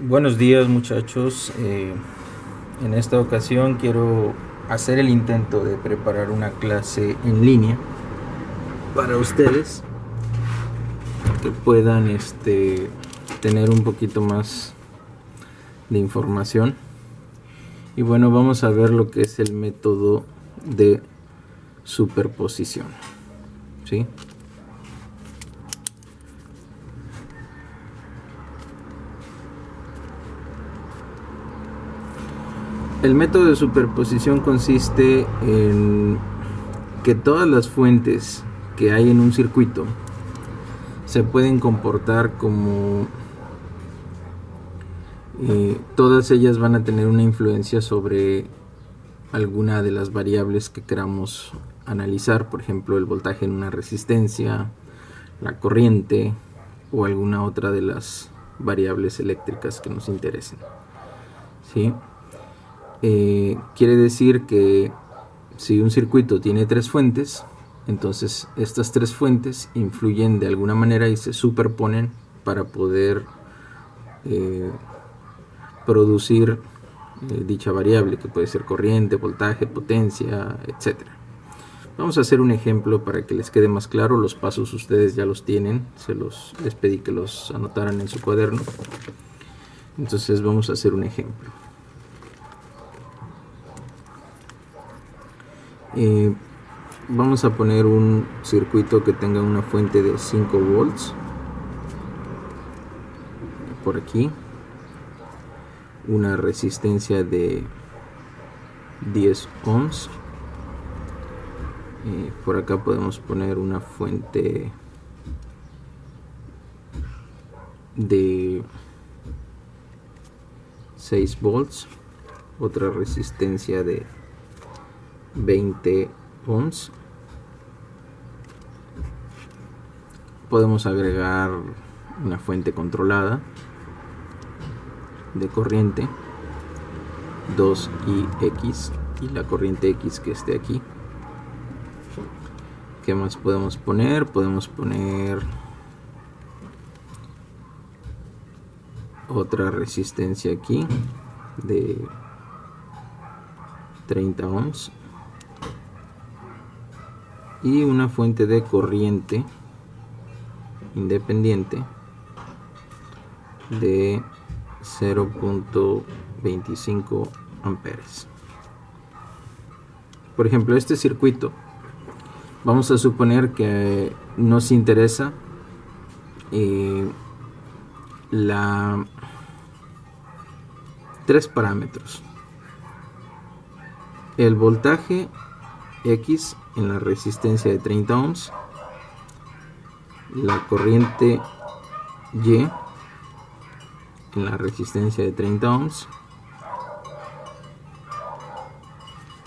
Buenos días muchachos, en esta ocasión quiero hacer el intento de preparar una clase en línea para ustedes que puedan tener un poquito más de información. Y bueno, vamos a ver lo que es el método de superposición, ¿sí? El método de superposición consiste en que todas las fuentes que hay en un circuito se pueden comportar como todas ellas van a tener una influencia sobre alguna de las variables que queramos analizar, por ejemplo el voltaje en una resistencia, la corriente o alguna otra de las variables eléctricas que nos interesen, ¿sí? Quiere decir que si un circuito tiene tres fuentes, entonces estas tres fuentes influyen de alguna manera y se superponen para poder producir dicha variable, que puede ser corriente, voltaje, potencia, etc. Vamos a hacer un ejemplo para que les quede más claro. Los pasos ustedes ya los tienen, les pedí que los anotaran en su cuaderno. Entonces vamos a hacer un ejemplo. Vamos a poner un circuito que tenga una fuente de 5 volts por aquí, una resistencia de 10 ohms, por acá podemos poner una fuente de 6 volts, otra resistencia de 20 ohms. Podemos agregar una fuente controlada de corriente 2IX y la corriente X que esté aquí. ¿Qué más podemos poner? Podemos poner otra resistencia aquí de 30 ohms y una fuente de corriente independiente de 0.25 amperes. Por ejemplo, este circuito, vamos a suponer que nos interesa tres parámetros: el voltaje X en la resistencia de 30 ohms, la corriente Y en la resistencia de 30 ohms,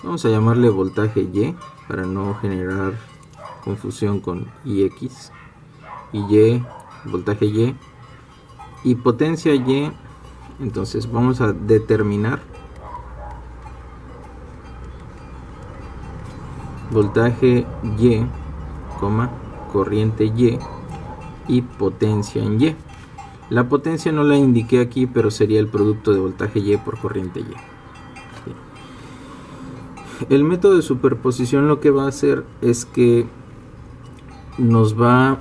vamos a llamarle voltaje Y para no generar confusión con IX, y voltaje y potencia Y. Entonces vamos a determinar voltaje Y, corriente y potencia en Y. La potencia no la indiqué aquí, pero sería el producto de voltaje Y por corriente Y. El método de superposición lo que va a hacer es que nos va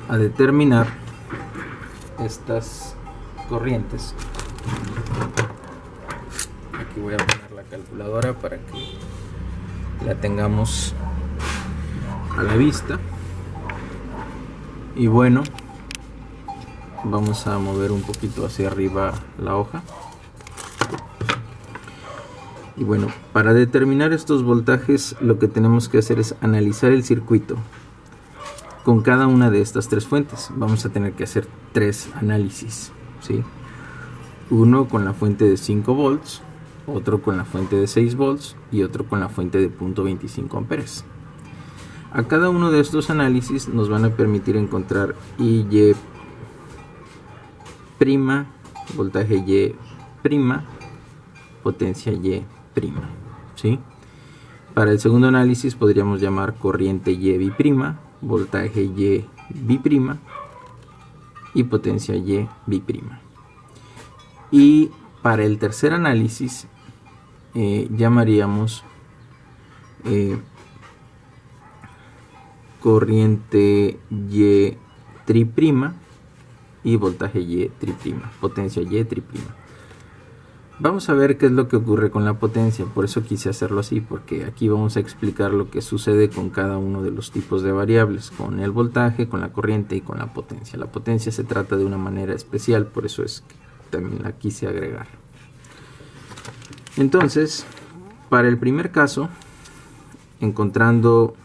a determinar estas corrientes. Aquí voy a poner la calculadora para que la tengamos a la vista. Y bueno, vamos a mover un poquito hacia arriba la hoja. Y bueno, para determinar estos voltajes lo que tenemos que hacer es analizar el circuito con cada una de estas tres fuentes. Vamos a tener que hacer tres análisis, ¿sí? Uno con la fuente de 5 volts, otro con la fuente de 6 volts y otro con la fuente de 0.25 amperes. A cada uno de estos análisis nos van a permitir encontrar Y', voltaje Y', potencia Y', ¿sí? Para el segundo análisis podríamos llamar corriente Y bi'prima, voltaje Y bi'prima y potencia Y bi'prima. Y para el tercer análisis llamaríamos corriente Y triprima y voltaje Y triprima, potencia Y triprima. Vamos a ver qué es lo que ocurre con la potencia, por eso quise hacerlo así, porque aquí vamos a explicar lo que sucede con cada uno de los tipos de variables, con el voltaje, con la corriente y con la potencia. La potencia se trata de una manera especial, por eso es que también la quise agregar. Entonces, para el primer caso, encontrando,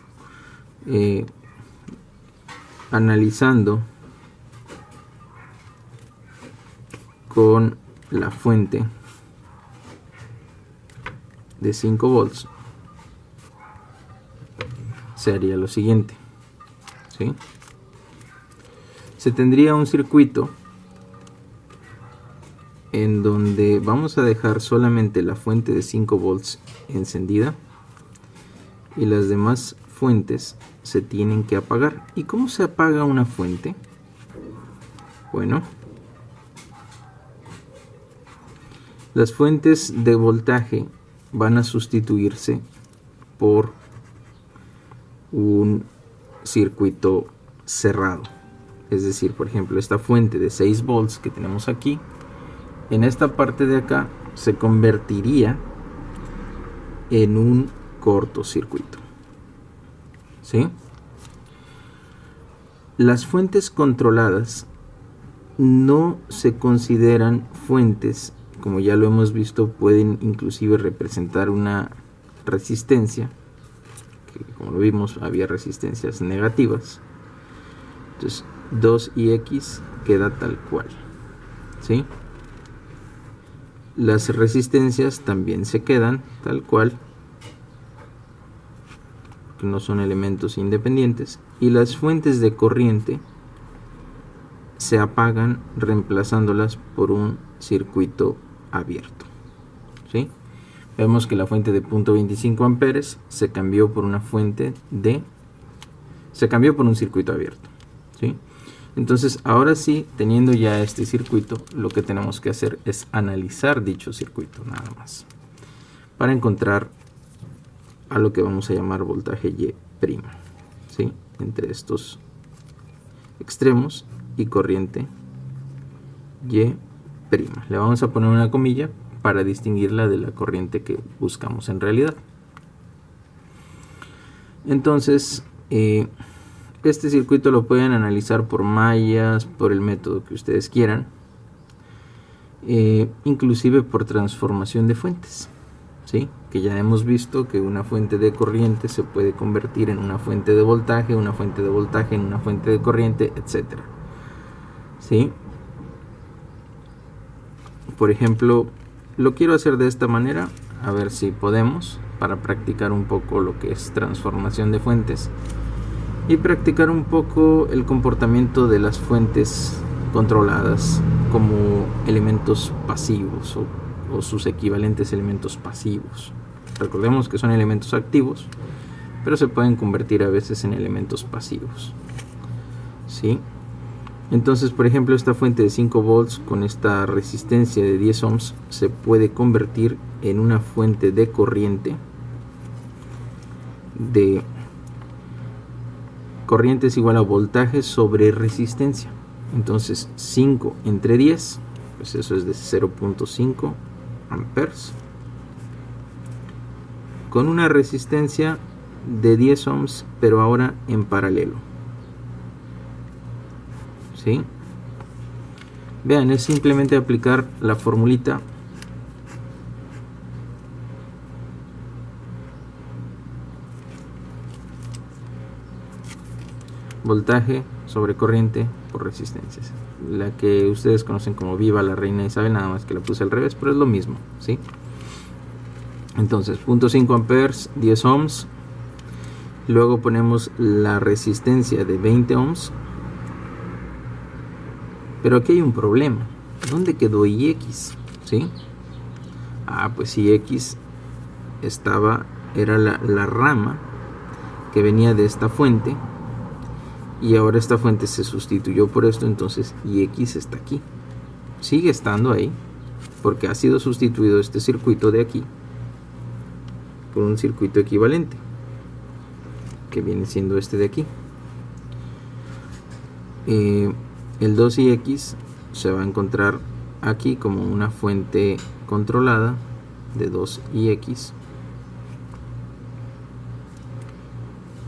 analizando con la fuente de 5 volts, se haría lo siguiente, ¿sí? Se tendría un circuito en donde vamos a dejar solamente la fuente de 5 volts encendida y las demás fuentes se tienen que apagar. ¿Y cómo se apaga una fuente? Bueno, las fuentes de voltaje van a sustituirse por un circuito cerrado. Es decir, por ejemplo, esta fuente de 6 volts que tenemos aquí, en esta parte de acá se convertiría en un cortocircuito, ¿sí? Las fuentes controladas no se consideran fuentes. Como ya lo hemos visto, pueden inclusive representar una resistencia, que como lo vimos había resistencias negativas. Entonces 2ix queda tal cual, ¿sí? Las resistencias también se quedan tal cual, que no son elementos independientes, y las fuentes de corriente se apagan reemplazándolas por un circuito abierto, ¿sí? Vemos que la fuente de 0.25 amperes se cambió por una fuente de... se cambió por un circuito abierto, ¿sí? Entonces, ahora sí, teniendo ya este circuito, lo que tenemos que hacer es analizar dicho circuito, nada más, para encontrar a lo que vamos a llamar voltaje Y', ¿sí? Entre estos extremos y corriente Y'. Le vamos a poner una comilla para distinguirla de la corriente que buscamos en realidad. Entonces, este circuito lo pueden analizar por mallas, por el método que ustedes quieran, inclusive por transformación de fuentes, ¿sí? Que ya hemos visto que una fuente de corriente se puede convertir en una fuente de voltaje, una fuente de voltaje en una fuente de corriente, etcétera, ¿sí? Por ejemplo, lo quiero hacer de esta manera, a ver si podemos, para practicar un poco lo que es transformación de fuentes y practicar un poco el comportamiento de las fuentes controladas como elementos pasivos o sus equivalentes elementos pasivos. Recordemos que son elementos activos, pero se pueden convertir a veces en elementos pasivos, ¿sí? Entonces, por ejemplo, esta fuente de 5 volts con esta resistencia de 10 ohms se puede convertir en una fuente de corriente es igual a voltaje sobre resistencia. Entonces 5 entre 10, pues eso es de 0.5 amperes con una resistencia de 10 ohms, pero ahora en paralelo, ¿sí? Vean, es simplemente aplicar la formulita voltaje sobre corriente por resistencias, la que ustedes conocen como Viva la Reina Isabel, nada más que la puse al revés, pero es lo mismo, ¿sí? Entonces 0.5 amperes, 10 ohms, luego ponemos la resistencia de 20 ohms, pero aquí hay un problema. ¿Dónde quedó Ix? ¿Sí? Pues Ix era la rama que venía de esta fuente, y ahora esta fuente se sustituyó por esto, entonces Ix está aquí. Sigue estando ahí, porque ha sido sustituido este circuito de aquí por un circuito equivalente, que viene siendo este de aquí. El 2ix se va a encontrar aquí como una fuente controlada de 2ix,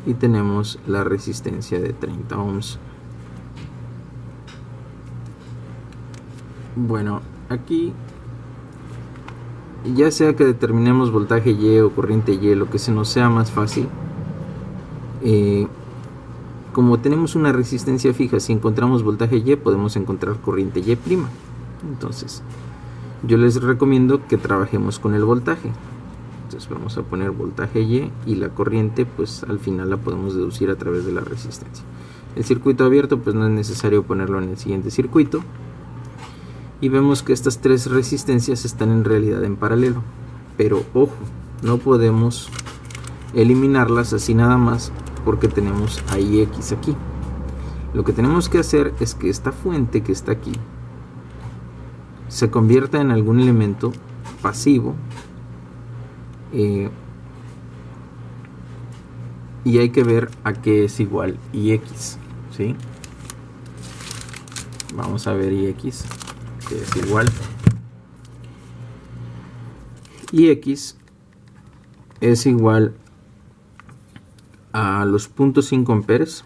y tenemos la resistencia de 30 ohms. Bueno, aquí ya sea que determinemos voltaje Y o corriente Y, lo que se nos sea más fácil, como tenemos una resistencia fija, si encontramos voltaje Y podemos encontrar corriente Y'. Entonces yo les recomiendo que trabajemos con el voltaje. Entonces vamos a poner voltaje y la corriente pues al final la podemos deducir a través de la resistencia. El circuito abierto pues no es necesario ponerlo en el siguiente circuito, y vemos que estas tres resistencias están en realidad en paralelo, pero ojo, no podemos eliminarlas así nada más porque tenemos a Ix aquí. Lo que tenemos que hacer es que esta fuente que está aquí se convierta en algún elemento pasivo, y hay que ver a qué es igual Ix, ¿sí? Vamos a ver Ix, que es igual. Ix es igual a los 0.5 amperes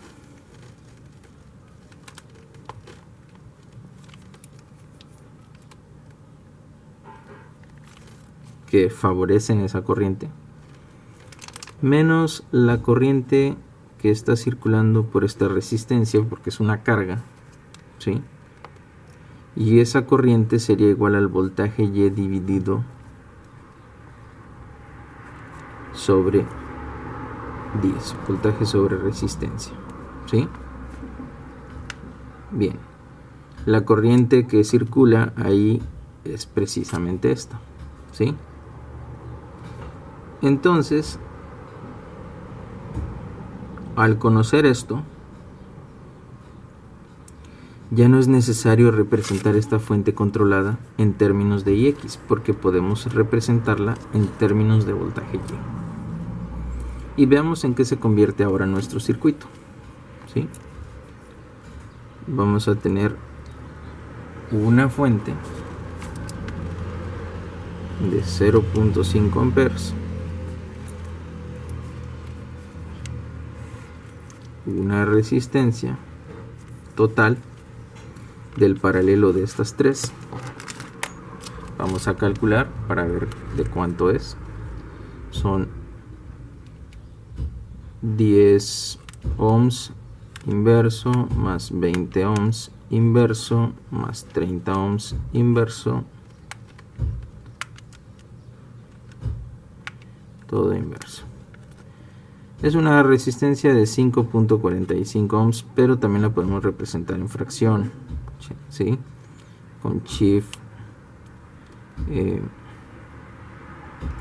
que favorecen esa corriente, menos la corriente que está circulando por esta resistencia, porque es una carga, ¿sí? Y esa corriente sería igual al voltaje Y dividido sobre 10, voltaje sobre resistencia, ¿sí? Bien, la corriente que circula ahí es precisamente esta, ¿sí? Entonces, al conocer esto, ya no es necesario representar esta fuente controlada en términos de Ix, porque podemos representarla en términos de voltaje Y. Y veamos en qué se convierte ahora nuestro circuito, ¿sí? Vamos a tener una fuente de 0.5 amperes, una resistencia total del paralelo de estas tres. Vamos a calcular para ver de cuánto es. Son 10 ohms inverso más 20 ohms inverso más 30 ohms inverso, todo inverso. Es una resistencia de 5.45 ohms, pero también la podemos representar en fracción, ¿sí? Con shift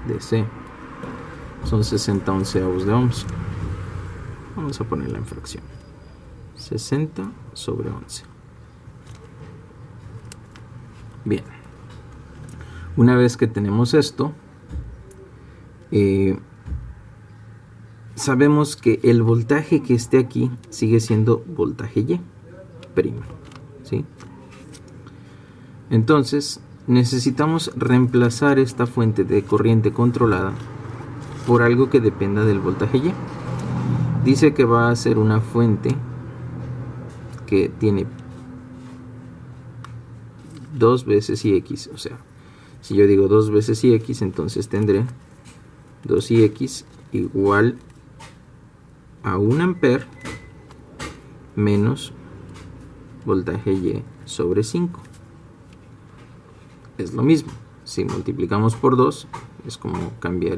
DC. Son 60 onceavos de ohms. Vamos a ponerla en fracción. 60 sobre 11. Bien. Una vez que tenemos esto, sabemos que el voltaje que esté aquí sigue siendo voltaje Y', ¿sí? Entonces necesitamos reemplazar esta fuente de corriente controlada por algo que dependa del voltaje Y. Dice que va a ser una fuente que tiene 2 veces Ix, o sea, si yo digo 2 veces Ix, entonces tendré 2Ix igual a 1 amper menos voltaje Y sobre 5. Es lo mismo. Si multiplicamos por 2, es como cambiar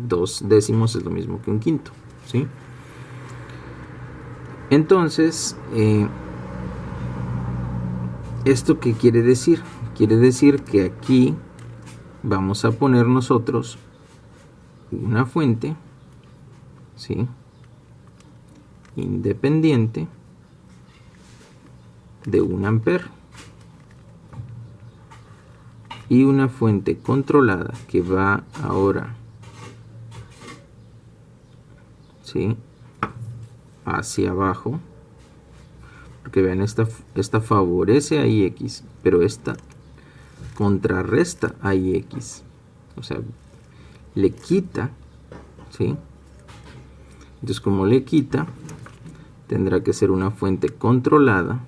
2 décimos, es lo mismo que un quinto, ¿sí? Entonces, ¿esto qué quiere decir? Quiere decir que aquí vamos a poner nosotros una fuente, ¿sí?, independiente de 1 amper. y una fuente controlada que va ahora, ¿sí?, hacia abajo, porque vean, esta favorece a IX, pero esta contrarresta a IX, o sea, le quita, ¿sí? Entonces, como le quita, tendrá que ser una fuente controlada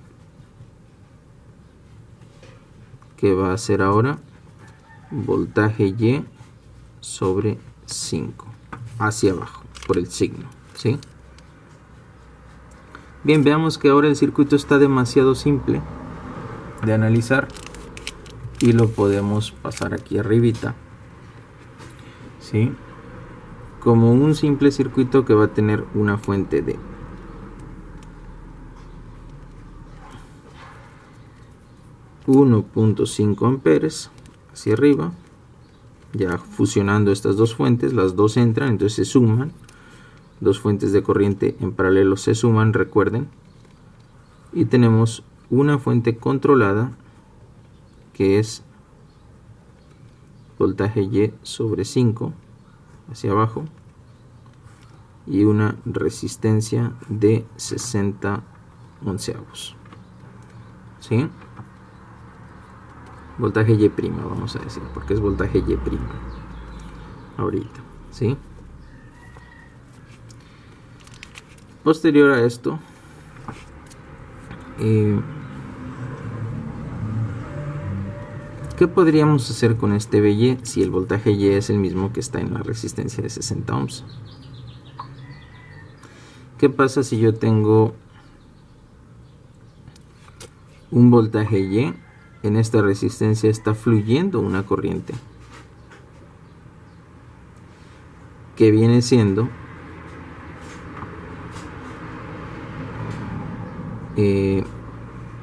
que va a ser ahora voltaje Y sobre 5 hacia abajo por el signo, ¿sí? Bien, veamos que ahora el circuito está demasiado simple de analizar y lo podemos pasar aquí arribita, ¿sí?, como un simple circuito que va a tener una fuente de 1.5 amperes hacia arriba. Ya fusionando estas dos fuentes, las dos entran, entonces se suman. Dos fuentes de corriente en paralelo se suman, recuerden. Y tenemos una fuente controlada que es voltaje Y sobre 5 hacia abajo y una resistencia de 60 onceavos, ¿sí? Voltaje Y', vamos a decir, porque es voltaje Y' ahorita, ¿sí? Posterior a esto, ¿qué podríamos hacer con este BY si el voltaje Y es el mismo que está en la resistencia de 60 ohms? ¿Qué pasa si yo tengo un voltaje Y? En esta resistencia está fluyendo una corriente que viene siendo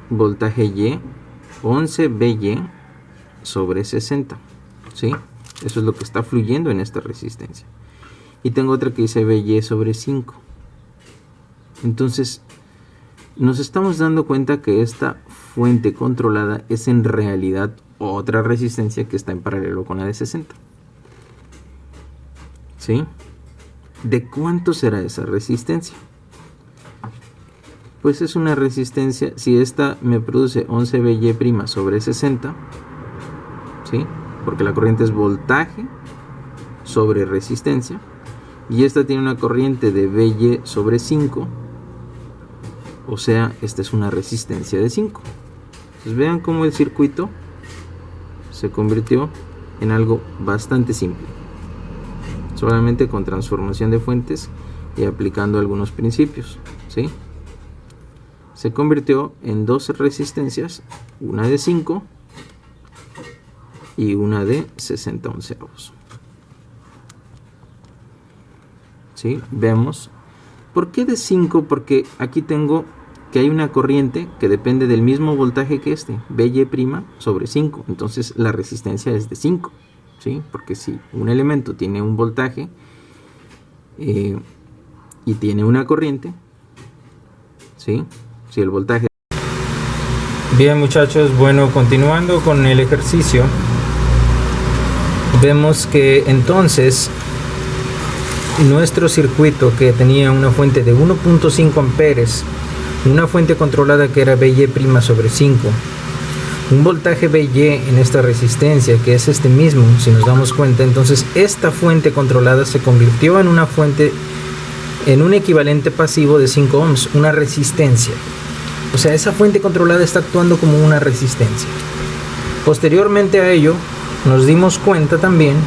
voltaje Y 11 BY sobre 60, ¿sí? Eso es lo que está fluyendo en esta resistencia. Y tengo otra que dice BY sobre 5. Entonces nos estamos dando cuenta que esta fuente controlada es en realidad otra resistencia que está en paralelo con la de 60, ¿sí? ¿De cuánto será esa resistencia? Pues es una resistencia, si esta me produce 11 BY' sobre 60, ¿sí?, porque la corriente es voltaje sobre resistencia, y esta tiene una corriente de BY sobre 5, o sea, esta es una resistencia de 5. Entonces vean cómo el circuito se convirtió en algo bastante simple, solamente con transformación de fuentes y aplicando algunos principios, ¿sí? Se convirtió en dos resistencias, una de 5 y una de 60 onceavos, ¿sí? Vemos, ¿por qué de 5? Porque aquí tengo que hay una corriente que depende del mismo voltaje que este, BY' sobre 5, entonces la resistencia es de 5, ¿sí? Porque si un elemento tiene un voltaje y tiene una corriente, ¿sí?, si el voltaje... Bien, muchachos, bueno, continuando con el ejercicio, vemos que entonces nuestro circuito, que tenía una fuente de 1.5 amperes, una fuente controlada que era BY' sobre 5, un voltaje BY en esta resistencia, que es este mismo, si nos damos cuenta, entonces esta fuente controlada se convirtió en una fuente, en un equivalente pasivo de 5 ohms, una resistencia. O sea, esa fuente controlada está actuando como una resistencia. Posteriormente a ello, nos dimos cuenta también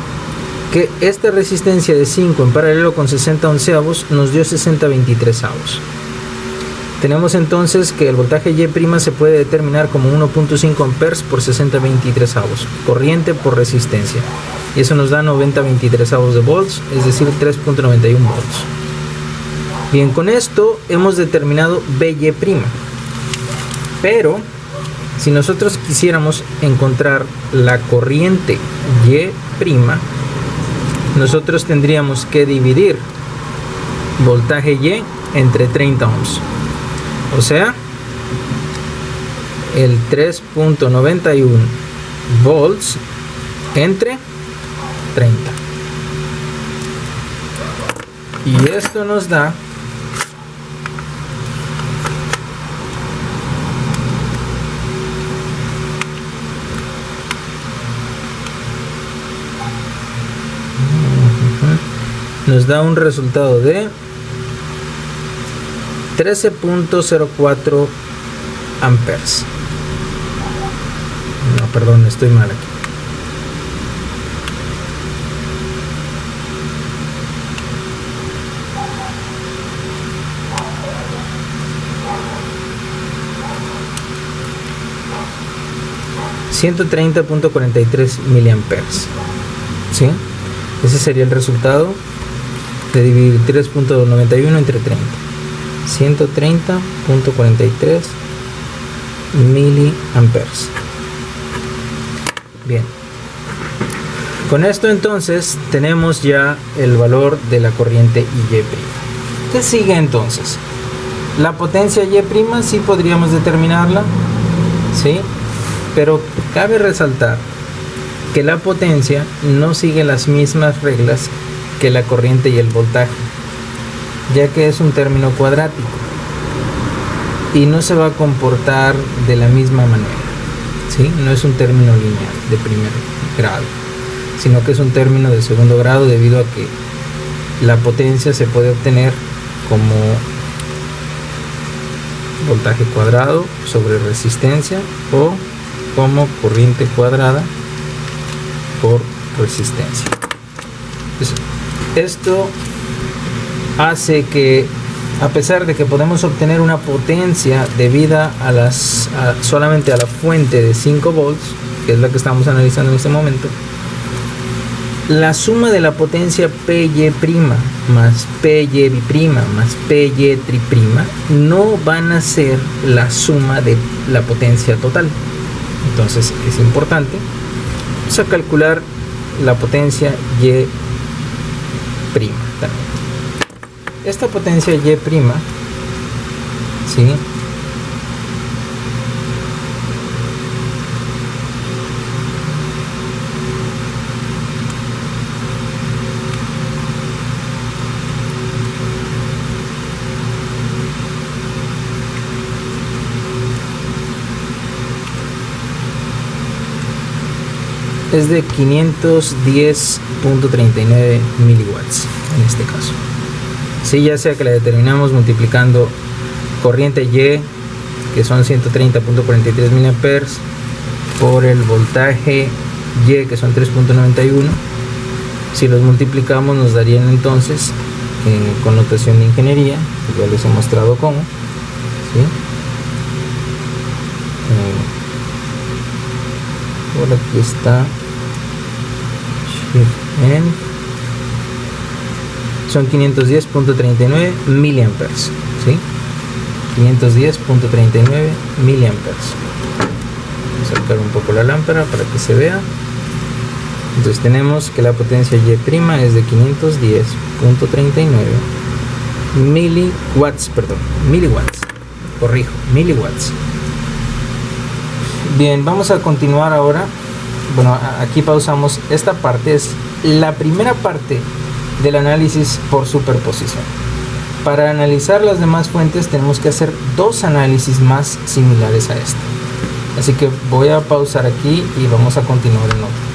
que esta resistencia de 5 en paralelo con 60 onceavos nos dio 60 23avos. Tenemos entonces que el voltaje Y' se puede determinar como 1.5 amperes por 60 23avos, corriente por resistencia. Y eso nos da 90 23avos de volts, es decir, 3.91 volts. Bien, con esto hemos determinado BY'. Pero si nosotros quisiéramos encontrar la corriente Y', nosotros tendríamos que dividir voltaje Y entre 30 ohms. O sea, el 3.91 volts entre 30. Y esto nos da un resultado de 13.04 amperes. No, perdón, estoy mal aquí. $130.43 miliamperes. ¿Sí? Ese sería el resultado de dividir 3.91 entre 30. 130.43 miliamperes. Bien. Con esto entonces tenemos ya el valor de la corriente IY'. ¿Qué sigue entonces? La potencia Y' sí podríamos determinarla, ¿sí? Pero cabe resaltar que la potencia no sigue las mismas reglas que la corriente y el voltaje, ya que es un término cuadrático y no se va a comportar de la misma manera, ¿sí? No es un término lineal de primer grado, sino que es un término de segundo grado, debido a que la potencia se puede obtener como voltaje cuadrado sobre resistencia o como corriente cuadrada por resistencia. Entonces, esto hace que, a pesar de que podemos obtener una potencia debida a solamente a la fuente de 5 volts, que es la que estamos analizando en este momento, la suma de la potencia PY' más PY' más PY' no van a ser la suma de la potencia total. Entonces es importante calcular la potencia Y' también. Esta potencia Y', ¿sí?, es de 510.39 miliwatts en este caso. Sí, ya sea que la determinamos multiplicando corriente Y, que son 130.43 miliamperes, por el voltaje Y, que son 3.91. Si los multiplicamos nos darían entonces, con notación de ingeniería, que ya les he mostrado cómo, ¿sí? Por aquí está, son 510.39 miliamperes, ¿sí? 510.39 miliamperes. Vamos a sacar un poco la lámpara para que se vea. Entonces tenemos que la potencia Y' es de 510.39 miliwatts, miliwatts. Bien, vamos a continuar ahora. Bueno, aquí pausamos. Esta parte es la primera parte del análisis por superposición. Para analizar las demás fuentes tenemos que hacer dos análisis más similares a este. Así que voy a pausar aquí y vamos a continuar en otro.